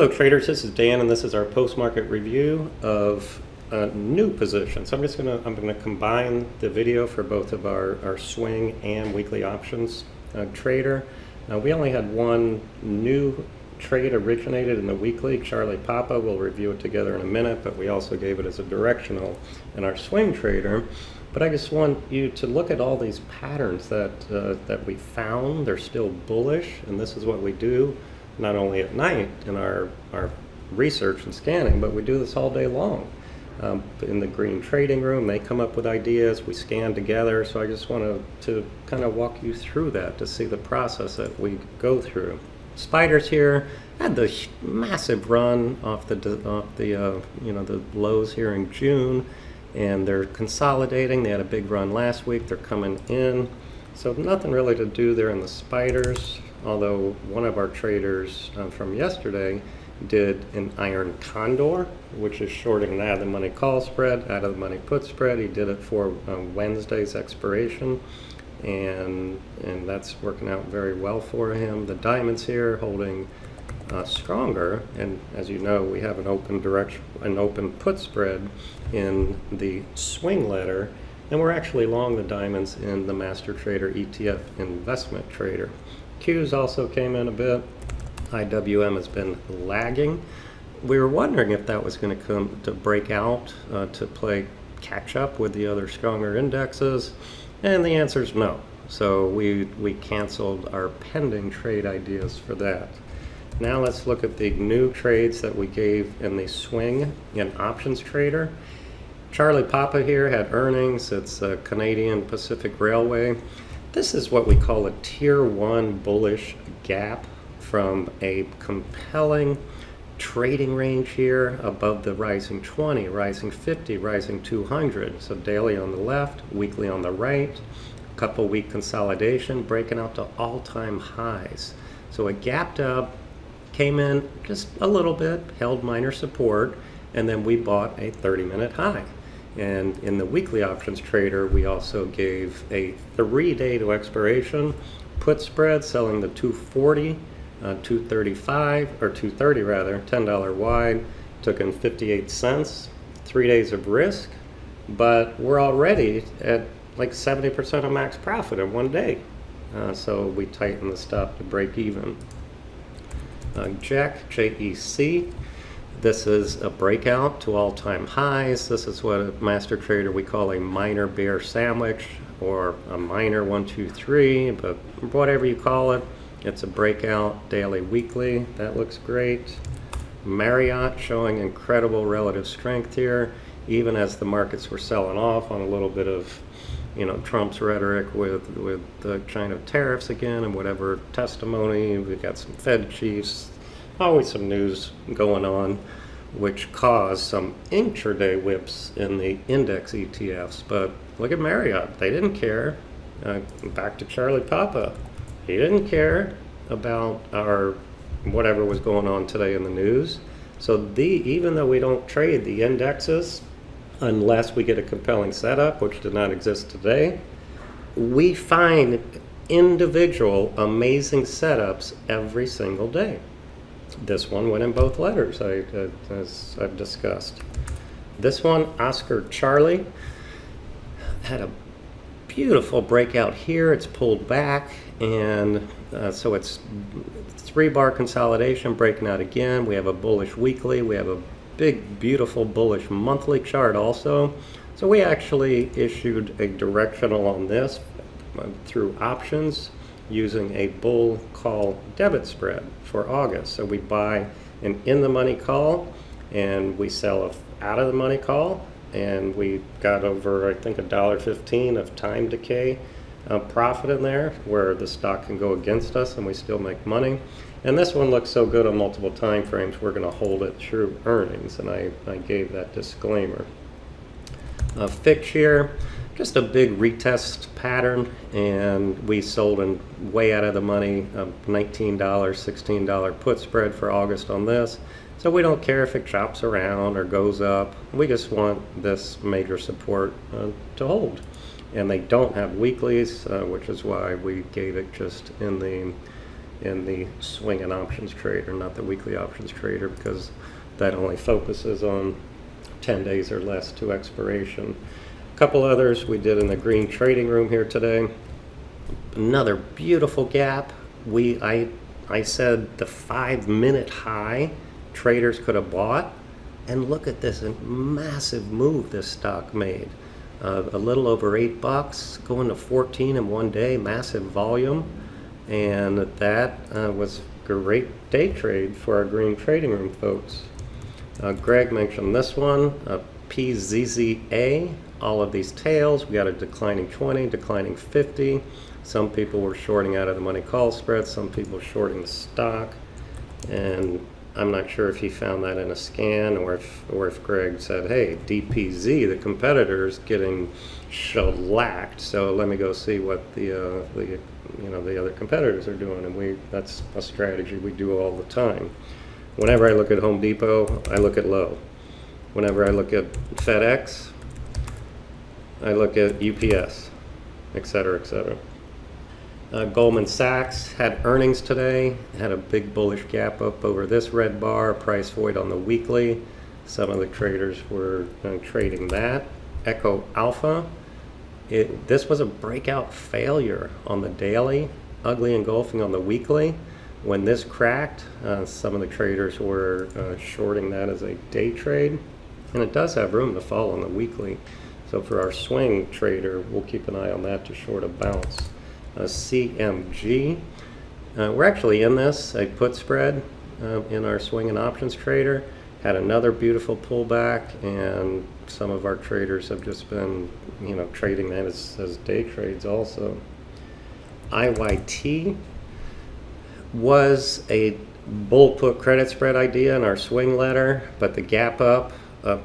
Hello traders, this is Dan and this is our post-market review of a new position. So I'm gonna combine the video for both of our swing and weekly options trader. We only had one new trade originated in the weekly. Charlie Papa, we'll review it together in a minute, but we also gave it as a directional in our swing trader. But I just want you to look at all these patterns that we found. They're still bullish, and this is what we do not only at night in our research and scanning, but we do this all day long. In the green trading room, they come up with ideas, we scan together, so I just want to kind of walk you through that to see the process that we go through. Spiders here had the massive run off the lows here in June, and they're consolidating. They had a big run last week, they're coming in, so nothing really to do there in the spiders. Although one of our traders from yesterday did an iron condor, which is shorting an out of the money call spread, out of the money put spread. He did it for Wednesday's expiration, and that's working out very well for him. The diamonds here holding stronger, and as you know, we have an open put spread in the swing letter, and we're actually long the diamonds in the master trader ETF investment trader. Qs also came in a bit. IWM has been lagging. We were wondering if that was going to come to break out to play catch up with the other stronger indexes, and the answer is no. So we canceled our pending trade ideas for that. Now let's look at the new trades that we gave in the swing and options trader. Charlie Papa here had earnings. It's Canadian Pacific Railway. This is what we call a tier 1 bullish gap from a compelling trading range here above the rising 20, rising 50, rising 200. So daily on the left, weekly on the right, couple week consolidation, breaking out to all-time highs. So it gapped up, came in just a little bit, held minor support, and then we bought a 30-minute high. And in the weekly options trader, we also gave a 3-day to expiration put spread, selling the 240, 235, or 230 rather, $10 wide, took in 58 cents, 3 days of risk, but we're already at like 70% of max profit in 1 day. So we tightened the stop to break even. JEC, J-E-C. This is a breakout to all-time highs. This is what a master trader we call a minor bear sandwich, or a minor 1, 2, 3, but whatever you call it, it's a breakout daily, weekly. That looks great. Marriott showing incredible relative strength here, even as the markets were selling off on a little bit of, Trump's rhetoric with the China tariffs again and whatever testimony. We've got some Fed chiefs, always some news going on, which caused some intraday whips in the index ETFs. But look at Marriott, they didn't care. Back to Charlie Papa, he didn't care about our whatever was going on today in the news. So even though we don't trade the indexes unless we get a compelling setup, which did not exist today, we find individual amazing setups every single day. This one went in both letters, as I've discussed. This one, Oscar Charlie, had a beautiful breakout here. It's pulled back, and so it's 3-bar consolidation, breaking out again. We have a bullish weekly. We have a big, beautiful bullish monthly chart also. So we actually issued a directional on this through options, using a bull call debit spread for August. So we buy an in-the-money call and we sell a out-of-the-money call, and we got over, I think, $1.15 of time decay profit in there, where the stock can go against us and we still make money. And this one looks so good on multiple time frames, we're going to hold it through earnings, and I gave that disclaimer. Fitch here, just a big retest pattern, and we sold in way out of the money, $19, $16 put spread for August on this. So we don't care if it chops around or goes up. We just want this major support to hold. And they don't have weeklies, which is why we gave it just in the in the swing and options trader, not the weekly options trader, because that only focuses on 10 days or less to expiration. A couple others we did in the green trading room here today. Another beautiful gap. I said the 5-minute high traders could have bought, and look at this massive move this stock made. A little over $8, going to 14 in one day, massive volume, and that was a great day trade for our green trading room folks. Greg mentioned this one, PZZA, all of these tails. We got a declining 20, declining 50. Some people were shorting out of the money call spread, some people shorting the stock, and I'm not sure if he found that in a scan or if Greg said, hey, DPZ, the competitor's getting shellacked, so let me go see what the other competitors are doing, and that's a strategy we do all the time. Whenever I look at Home Depot, I look at low. Whenever I look at FedEx, I look at UPS, et cetera, et cetera. Goldman Sachs had earnings today, had a big bullish gap up over this red bar, price void on the weekly. Some of the traders were trading that. Echo Alpha, this was a breakout failure on the daily, ugly engulfing on the weekly. When this cracked, some of the traders were shorting that as a day trade, and it does have room to fall on the weekly. So for our swing trader, we'll keep an eye on that to short a bounce. CMG, we're actually in this, a put spread in our swing and options trader, had another beautiful pullback, and some of our traders have just been trading that as day trades also. IYT was a bull put credit spread idea in our swing letter, but the gap up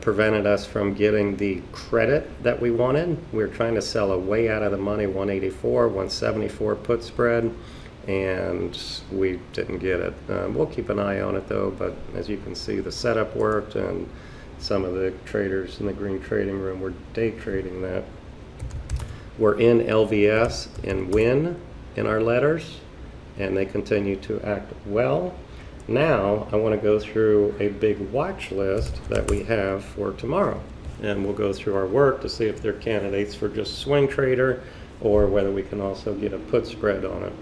prevented us from getting the credit that we wanted. We were trying to sell a way out of the money 184, 174 put spread, and we didn't get it. We'll keep an eye on it though, but as you can see, the setup worked, and some of the traders in the green trading room were day trading that. We're in LVS and WIN in our letters, and they continue to act well. Now I want to go through a big watch list that we have for tomorrow, and we'll go through our work to see if they're candidates for just swing trader or whether we can also get a put spread on it.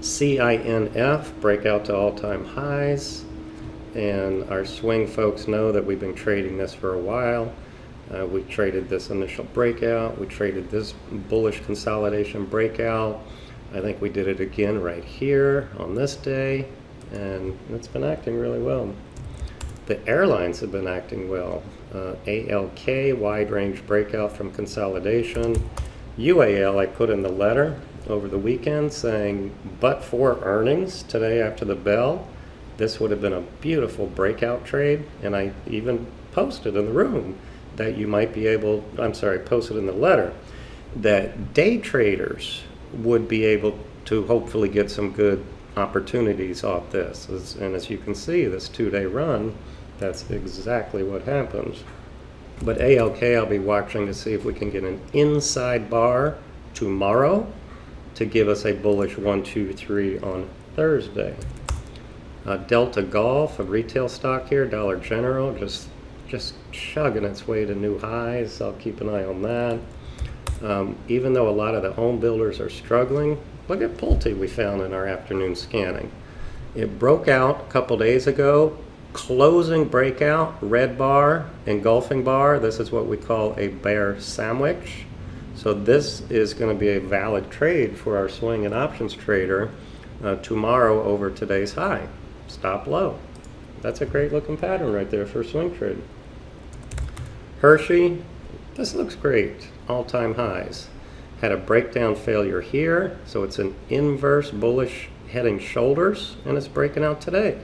CINF, breakout to all-time highs, and our swing folks know that we've been trading this for a while. We traded this initial breakout, we traded this bullish consolidation breakout. I think we did it again right here on this day, and it's been acting really well. The airlines have been acting well. ALK, wide range breakout from consolidation. UAL, I put in the letter over the weekend saying, but for earnings today after the bell, this would have been a beautiful breakout trade, and I even posted in the room that you might be able, posted in the letter, that day traders would be able to hopefully get some good opportunities off this. And as you can see, this 2-day run, that's exactly what happens. But ALK, I'll be watching to see if we can get an inside bar tomorrow to give us a bullish 1, 2, 3 on Thursday. Delta Golf, a retail stock here, Dollar General, just chugging its way to new highs. I'll keep an eye on that. Even though a lot of the home builders are struggling, look at Pulte we found in our afternoon scanning. It broke out a couple days ago, closing breakout, red bar, engulfing bar. This is what we call a bear sandwich. So this is going to be a valid trade for our swing and options trader tomorrow over today's high. Stop low. That's a great looking pattern right there for a swing trade. Hershey, this looks great. All-time highs. Had a breakdown failure here, so it's an inverse bullish heading shoulders, and it's breaking out today.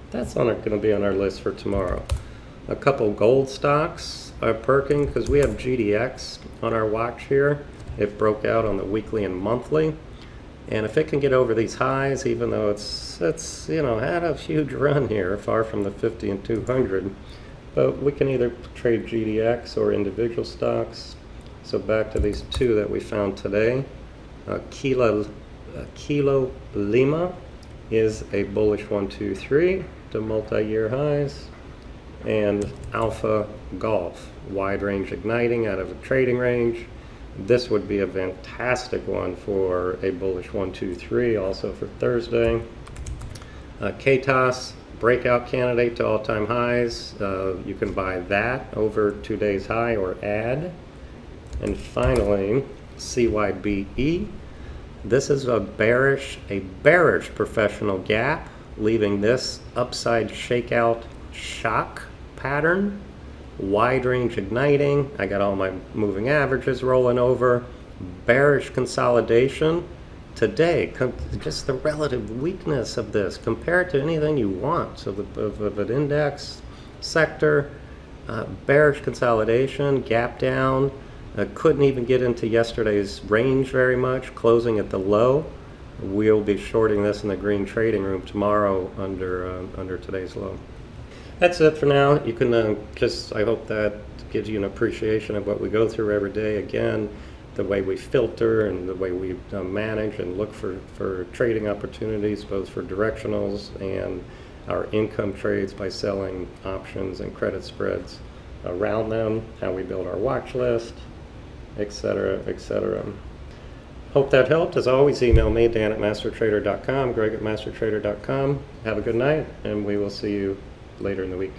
That's going to be on our list for tomorrow. A couple gold stocks are perking because we have GDX on our watch here. It broke out on the weekly and monthly, and if it can get over these highs, even though it's had a huge run here, far from the 50 and 200, but we can either trade GDX or individual stocks. So back to these two that we found today. Kilo Lima, is a bullish 1, 2, 3 to multi-year highs. And alpha golf, wide range igniting out of a trading range. This would be a fantastic one for a bullish 1, 2, 3 also for Thursday. KTOS, breakout candidate to all-time highs. You can buy that over 2 days high or add. And finally, CYBE. This is a bearish professional gap, leaving this upside shakeout shock pattern. Wide range igniting. I got all my moving averages rolling over. Bearish consolidation. Today, just the relative weakness of this compared to anything you want of an index sector. Bearish consolidation, gap down. Couldn't even get into yesterday's range very much, closing at the low. We'll be shorting this in the green trading room tomorrow under today's low. That's it for now. You can I hope that gives you an appreciation of what we go through every day. Again, the way we filter and the way we manage and look for trading opportunities, both for directionals and our income trades by selling options and credit spreads around them, how we build our watch list, etc., etc. Hope that helped. As always, email me, Dan@mastertrader.com, Greg@mastertrader.com. Have a good night, and we will see you later in the week.